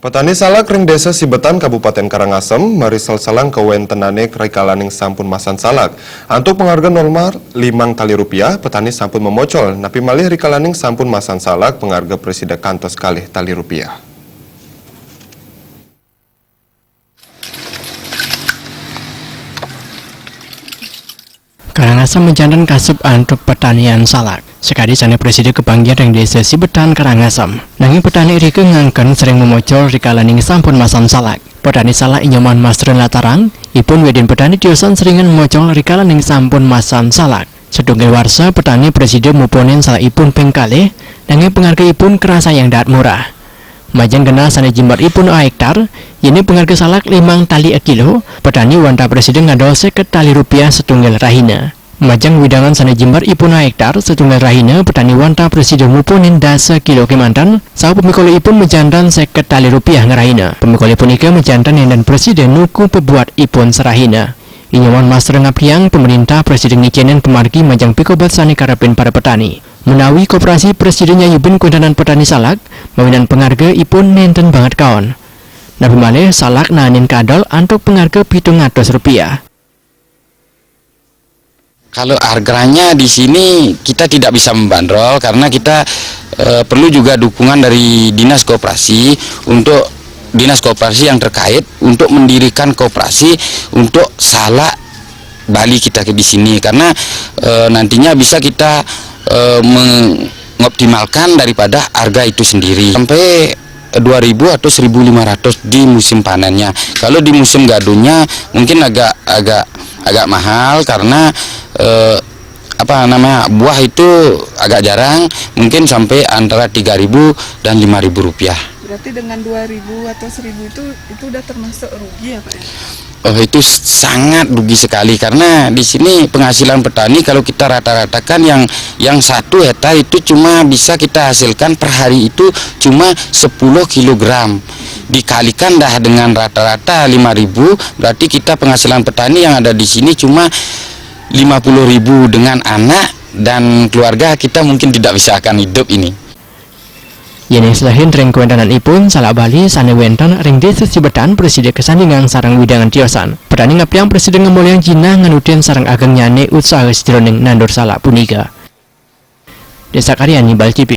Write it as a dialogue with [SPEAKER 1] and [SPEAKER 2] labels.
[SPEAKER 1] Petani salak ring desa Sibetan Kabupaten Karangasem marisal salang kewen tenane rikalaning sampun masan salak. Antuk penghargaan normal Rp5 petani sampun memocol napi malih rikalaning sampun masan salak pengharga presiden kantos kalih tali rupiah.
[SPEAKER 2] Karangasem menjantan kasub antuk pertanian salak. Sekali sana presiden kebanggian yang desa Sibetan Karangasem. Nanging petani rike ngangken sering memocol rikalaning sampun masan salak. Petani salak inyaman Masren Latarang, ipun wedin petani diosan seringan memocol rikalaning sampun masan salak. Sedunggal warsa petani presiden muponen salak ipun pengkalih, nanging pengharga ipun kerasa yang daat murah. Majang kena sana jimbar ipun a hektar, ini pengharga salak 5 tali a kilo, petani wanta presiden ngadol seket tali rupiah setunggal rahina. Majang widangan sana jimbar ipun a hektar, setunggal rahina, petani wanta presiden muponin dasa kilo kemantan, sahu pemikolo ipun menjantan seket tali rupiah ngerahina. Pemikolo ipun ika menjantan yang dan presiden nuku pebuat ipun serahina. Inyaman master ngapriang pemerintah presiden ngicenen pemargi majang pikobat sani karapin para petani. Menawi koperasi presidennya yubin kundanan petani salak, mawinan pengharga ipun nenten banget kawan. Nabi malih salak nanin kadol antuk pengharga Rp700.
[SPEAKER 3] Kalau harganya di sini kita tidak bisa membandrol karena kita perlu juga dukungan dari dinas koperasi untuk dinas koperasi yang terkait untuk mendirikan koperasi untuk salak Bali kita di sini karena nantinya bisa kita mengoptimalkan daripada harga itu sendiri sampai 2.000 atau 1.500 di musim panennya. Kalau di musim gadunya mungkin agak mahal karena buah itu agak jarang, mungkin sampai antara 3.000 dan 5.000 rupiah.
[SPEAKER 4] Berarti dengan 2.000 atau 1.000 itu udah termasuk rugi ya Pak?
[SPEAKER 3] Oh, itu sangat rugi sekali karena di sini penghasilan petani kalau kita rata-ratakan yang 1 hektar itu cuma bisa kita hasilkan per hari itu cuma 10 kg. Dikalikan dah dengan rata-rata 5.000, berarti kita penghasilan petani yang ada di sini cuma 50.000 dengan anak dan keluarga kita mungkin tidak bisa akan hidup ini.
[SPEAKER 2] Yang selain ring kewendanan ipun salak Bali sane wentan ring desa Sibetan presiden kesandingan sarang widangan tiosan. Petani ngapiang presiden ngemuliang Cina nganudin sarang ageng nyane usaha sejroning nandur salak punika. Desa Karyani Balcipi.